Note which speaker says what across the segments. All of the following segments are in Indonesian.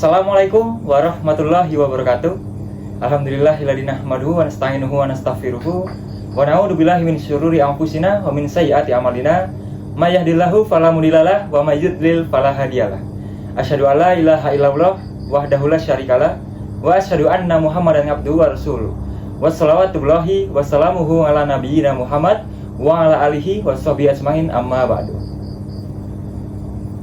Speaker 1: Assalamualaikum warahmatullahi wabarakatuh. Alhamdulillahilladzi nahmaduhu wa nasta'inuhu wa nastaghfiruhu wa na'udzu billahi min syururi anfusina wa min sayyiati a'malina. May yahdihillahu fala mudhillalah wa may yudlil fala hadiyalah. Asyhadu an la ilaha illallah wahdahu la syarikalah wa asyhadu anna Muhammadan abduhu wa rasuluh. Wassalawatullahi wassalamuhu ala nabiyyina Muhammad wa ala alihi washabihi ajmain amma ba'du.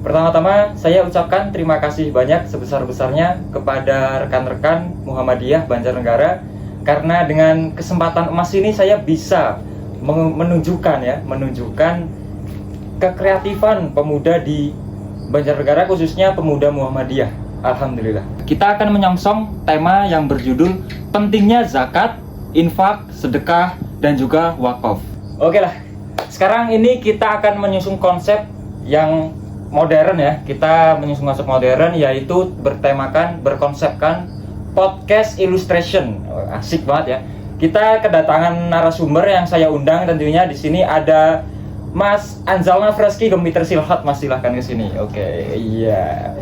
Speaker 1: Pertama-tama saya ucapkan terima kasih banyak sebesar-besarnya kepada rekan-rekan Muhammadiyah Banjarnegara, karena dengan kesempatan emas ini saya bisa menunjukkan kekreatifan pemuda di Banjarnegara, khususnya pemuda Muhammadiyah. Alhamdulillah. Kita akan menyongsong tema yang berjudul pentingnya zakat, infak, sedekah, dan juga wakaf. Oke lah, sekarang ini kita akan menyusun konsep yang modern ya. Kita menyusun konsep modern, yaitu berkonsepkan podcast illustration. Asik banget ya. Kita kedatangan narasumber yang saya undang, tentunya di sini ada Mas Anzalna Freski Gemiter Silhat. Mas, silahkan ke sini. Oke, iya.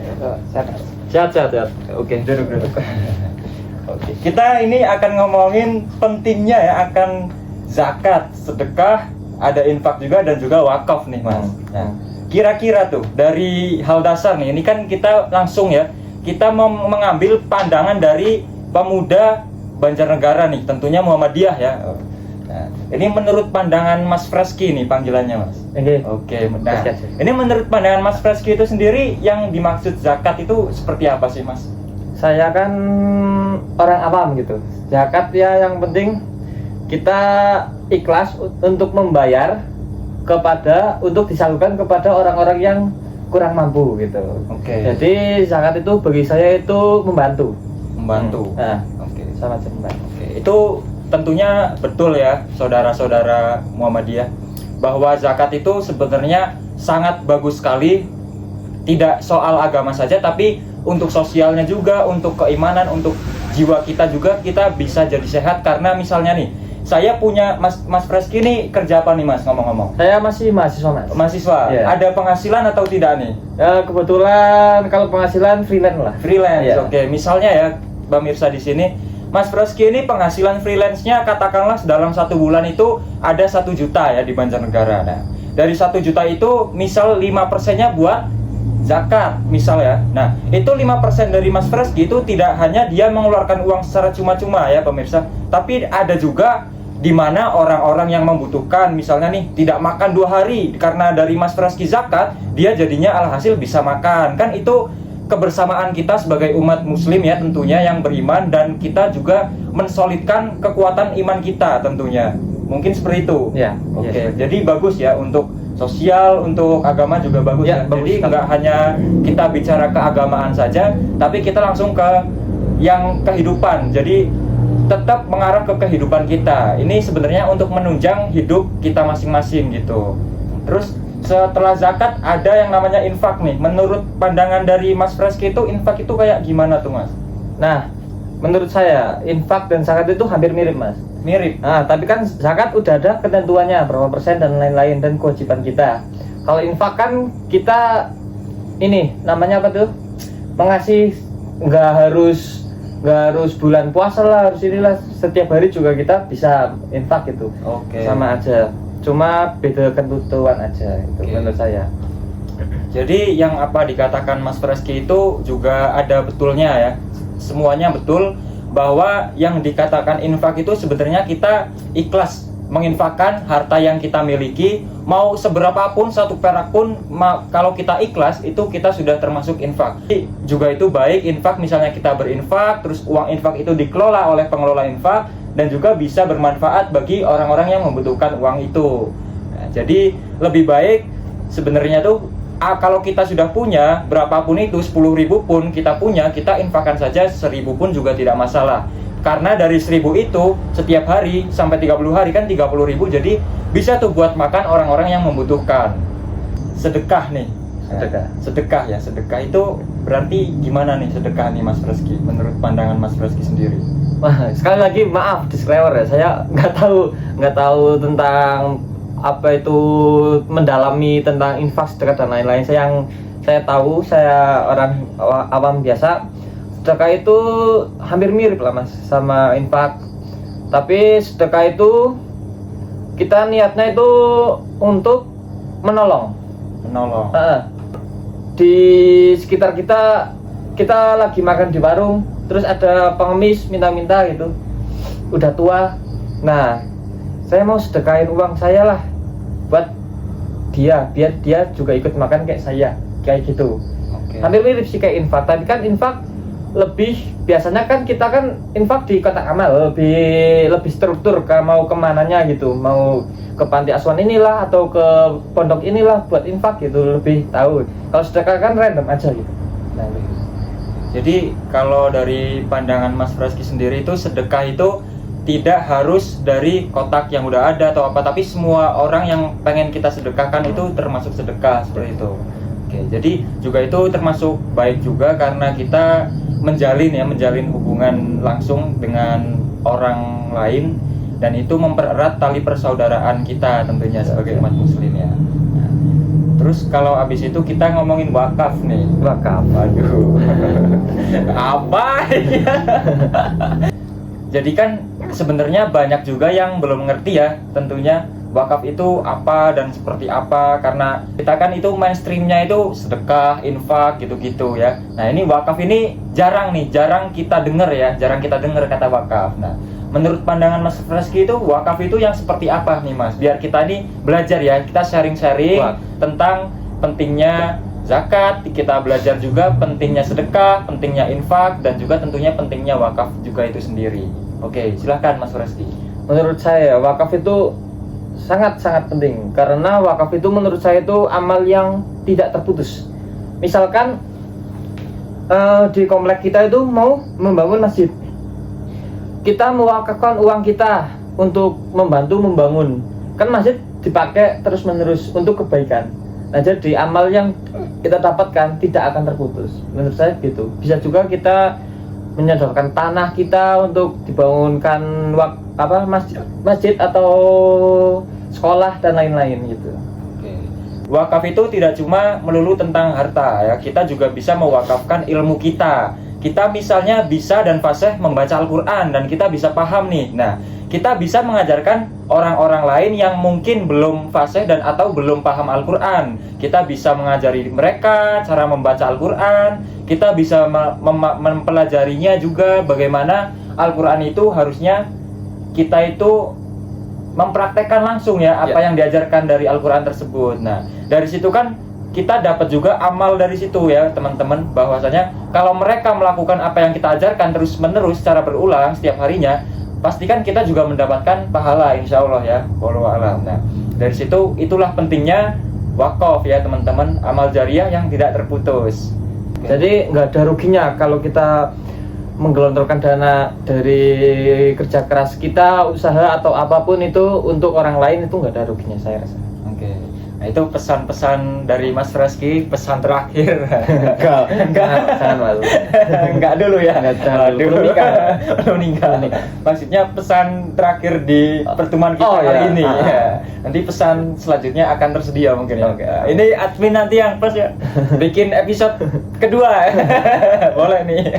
Speaker 1: Sehat. Oke, duduk. Oke. Kita ini akan ngomongin pentingnya ya, akan zakat, sedekah, ada infak juga, dan juga wakaf nih, Mas. Nah, kira-kira tuh dari hal dasar nih, ini kan kita langsung ya, kita mengambil pandangan dari pemuda Banjarnegara nih, tentunya Muhammadiyah ya. Nah, ini menurut pandangan Mas Freski nih panggilannya, Mas. Oke. Nah, ini menurut pandangan Mas Freski itu sendiri, yang dimaksud zakat itu seperti apa sih, Mas?
Speaker 2: Saya kan orang awam gitu. Zakat ya yang penting kita ikhlas untuk membayar untuk disalurkan kepada orang-orang yang kurang mampu gitu.
Speaker 1: Oke.
Speaker 2: Jadi zakat itu bagi saya itu membantu.
Speaker 1: Nah,
Speaker 2: sama aja membantu.
Speaker 1: Itu tentunya betul ya, saudara-saudara Muhammadiyah, bahwa zakat itu sebenarnya sangat bagus sekali. Tidak soal agama saja, tapi untuk sosialnya juga, untuk keimanan, untuk jiwa kita juga, kita bisa jadi sehat. Karena misalnya nih, saya punya Mas Freski ini kerja apa nih, Mas, ngomong-ngomong?
Speaker 2: Saya masih mahasiswa, Mas.
Speaker 1: Mahasiswa.
Speaker 2: Yeah.
Speaker 1: Ada penghasilan atau tidak nih?
Speaker 2: Ya, kebetulan kalau penghasilan freelance lah.
Speaker 1: Freelance.
Speaker 2: Yeah.
Speaker 1: Oke. Misalnya ya, pemirsa di sini, Mas Freski ini penghasilan freelance-nya katakanlah dalam 1 bulan itu ada 1 juta ya di Banjarnegara. Nah, dari 1 juta itu misal 5%-nya buat zakat misal ya. Nah, itu 5% dari Mas Freski itu tidak hanya dia mengeluarkan uang secara cuma-cuma ya pemirsa, tapi ada juga di mana orang-orang yang membutuhkan, misalnya nih tidak makan 2 hari karena dari Mas Freski zakat, dia jadinya alhasil bisa makan. Kan itu kebersamaan kita sebagai umat muslim ya, tentunya yang beriman, dan kita juga mensolidkan kekuatan iman kita tentunya. Mungkin seperti itu.
Speaker 2: Ya.
Speaker 1: Oke. Jadi bagus ya untuk sosial, untuk agama juga bagus ya. Jadi nggak hanya kita bicara keagamaan saja, tapi kita langsung ke yang kehidupan. Jadi tetap mengarah ke kehidupan kita. Ini sebenarnya untuk menunjang hidup kita masing-masing gitu. Terus setelah zakat ada yang namanya infak nih. Menurut pandangan dari Mas Freski itu infak itu kayak gimana tuh, Mas?
Speaker 2: Nah, menurut saya infak dan zakat itu hampir mirip, Mas.
Speaker 1: Mirip.
Speaker 2: Nah, tapi kan zakat udah ada ketentuannya berapa persen dan lain-lain, dan kewajiban kita. Kalau infak kan kita ini namanya apa tuh? Mengasih, nggak harus bulan puasa lah, harus inilah, setiap hari juga kita bisa infak gitu.
Speaker 1: Oke.
Speaker 2: Sama aja. Cuma beda ketentuan aja itu menurut saya.
Speaker 1: Jadi yang apa dikatakan Mas Freski itu juga ada betulnya ya. Semuanya betul, bahwa yang dikatakan infak itu sebenarnya kita ikhlas menginfakkan harta yang kita miliki, mau seberapapun, 1 perak pun, kalau kita ikhlas itu kita sudah termasuk infak. Juga itu baik infak, misalnya kita berinfak, terus uang infak itu dikelola oleh pengelola infak, dan juga bisa bermanfaat bagi orang-orang yang membutuhkan uang itu. Nah, jadi lebih baik sebenarnya tuh kalau kita sudah punya berapapun itu, 10.000 pun kita punya, kita infakkan saja 1.000 pun juga tidak masalah. Karena dari 1.000 itu setiap hari sampai 30 hari kan 30.000, jadi bisa tuh buat makan orang-orang yang membutuhkan. Sedekah nih. Sedekah ya. Sedekah itu berarti gimana nih sedekah nih, Mas Freski? Menurut pandangan Mas Freski sendiri.
Speaker 2: Wah, sekali lagi maaf disclaimer ya, saya nggak tahu tentang apa itu mendalami tentang infak, sedekah dan lain-lain. Yang saya tahu, saya orang awam biasa. sedekah itu hampir mirip lah Mas sama infak. Tapi sedekah itu kita niatnya itu untuk menolong. Di sekitar kita lagi makan di warung, terus ada pengemis minta-minta gitu, udah tua. Nah, saya mau sedekahin uang saya lah buat dia, biar dia juga ikut makan kayak saya, kayak gitu. Hampir mirip sih kayak infak, tapi kan infak lebih biasanya kan kita kan infak di kotak amal lebih struktur, mau kemananya gitu, mau ke panti asuhan inilah atau ke pondok inilah buat infak gitu, lebih tahu. Kalau sedekah kan random aja gitu. Nah,
Speaker 1: jadi kalau dari pandangan Mas Freski sendiri itu sedekah itu tidak harus dari kotak yang udah ada atau apa, tapi semua orang yang pengen kita sedekahkan itu termasuk sedekah seperti itu. Oke, jadi juga itu termasuk baik juga karena kita menjalin hubungan langsung dengan orang lain, dan itu mempererat tali persaudaraan kita tentunya sebagai umat muslim ya. Nah, terus kalau abis itu kita ngomongin wakaf nih.
Speaker 2: Wakaf,
Speaker 1: aduh. Apa ya? Jadi kan sebenarnya banyak juga yang belum ngerti ya tentunya wakaf itu apa dan seperti apa, karena kita kan itu mainstreamnya itu sedekah, infak gitu-gitu ya. Nah ini wakaf ini jarang kita dengar ya, jarang kita dengar kata wakaf. Nah menurut pandangan Mas Freski itu wakaf itu yang seperti apa nih Mas? Biar kita ini belajar ya, kita sharing-sharing tentang pentingnya zakat, kita belajar juga pentingnya sedekah, pentingnya infak, dan juga tentunya pentingnya wakaf juga itu sendiri. Oke, silahkan Mas Freski.
Speaker 2: Menurut saya wakaf itu sangat-sangat penting, karena wakaf itu menurut saya itu amal yang tidak terputus. Misalkan di komplek kita itu mau membangun masjid, kita mewakafkan uang kita untuk membantu membangun, kan masjid dipakai terus-menerus untuk kebaikan. Nah jadi amal yang kita dapatkan tidak akan terputus. Menurut saya gitu. Bisa juga kita menyodorkan tanah kita untuk dibangunkan masjid atau sekolah dan lain-lain gitu.
Speaker 1: Oke. Wakaf itu tidak cuma melulu tentang harta ya, kita juga bisa mewakafkan ilmu kita. Kita misalnya bisa dan fasih membaca Al-Quran dan kita bisa paham nih. Nah, kita bisa mengajarkan orang-orang lain yang mungkin belum fasih dan atau belum paham Al-Quran. Kita bisa mengajari mereka cara membaca Al-Quran. Kita bisa mempelajarinya juga bagaimana Al-Quran itu harusnya kita itu mempraktekkan langsung ya apa yang diajarkan dari Al-Quran tersebut. Nah, dari situ kan kita dapat juga amal dari situ ya teman-teman, bahwasanya kalau mereka melakukan apa yang kita ajarkan terus-menerus secara berulang setiap harinya, pastikan kita juga mendapatkan pahala insya Allah ya. Wallahu a'lam. Nah, dari situ itulah pentingnya wakaf ya teman-teman, amal jariah yang tidak terputus.
Speaker 2: Jadi nggak ada ruginya kalau kita menggelontorkan dana dari kerja keras kita, usaha atau apapun itu untuk orang lain, itu nggak ada ruginya saya rasa.
Speaker 1: Oke. Nah itu pesan-pesan dari Mas Freski, pesan terakhir. Enggak dulu ya. Belum nikah. Maksudnya pesan terakhir di pertemuan kita kali ini. Ya. Nanti pesan selanjutnya akan tersedia mungkin ya. Ini admin nanti yang pas ya bikin episode kedua. Boleh nih.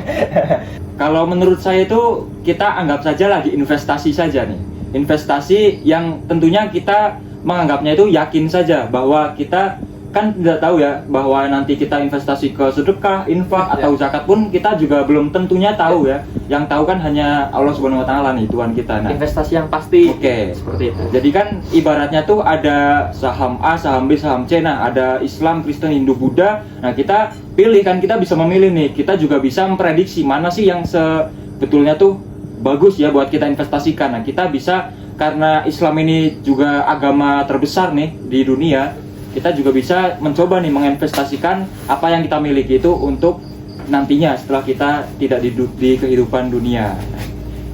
Speaker 1: Kalau menurut saya itu kita anggap saja lagi investasi saja nih. Investasi yang tentunya kita menganggapnya itu yakin saja bahwa kita kan tidak tahu ya bahwa nanti kita investasi ke sedekah, infak atau zakat pun kita juga belum tentunya tahu ya. Yang tahu kan hanya Allah Subhanahu wa taala nih, Tuhan kita. Nah,
Speaker 2: investasi yang pasti.
Speaker 1: Oke, seperti itu. Jadi kan ibaratnya tuh ada saham A, saham B, saham C. Nah, ada Islam, Kristen, Hindu, Buddha. Nah, kita pilih kan, kita bisa memilih nih. Kita juga bisa memprediksi mana sih yang sebetulnya tuh bagus ya buat kita investasikan. Nah, kita bisa, karena Islam ini juga agama terbesar nih di dunia, kita juga bisa mencoba nih menginvestasikan apa yang kita miliki itu untuk nantinya setelah kita tidak di kehidupan dunia.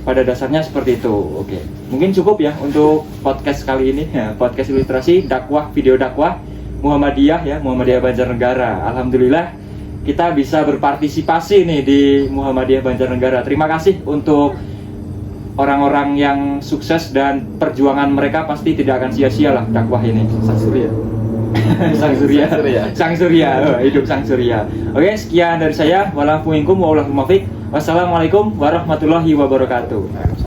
Speaker 1: Pada dasarnya seperti itu. Oke. Mungkin cukup ya untuk podcast kali ini ya, podcast ilustrasi dakwah, video dakwah Muhammadiyah ya, Muhammadiyah Banjarnegara. Alhamdulillah kita bisa berpartisipasi nih di Muhammadiyah Banjarnegara. Terima kasih untuk orang-orang yang sukses, dan perjuangan mereka pasti tidak akan sia-sia lah dakwah ini.
Speaker 2: Sang Surya.
Speaker 1: Sang Surya. Hidup Sang Surya. Oke, sekian dari saya. Walafu minkum wa wa'alaikum muwafiq. Wassalamualaikum warahmatullahi wabarakatuh.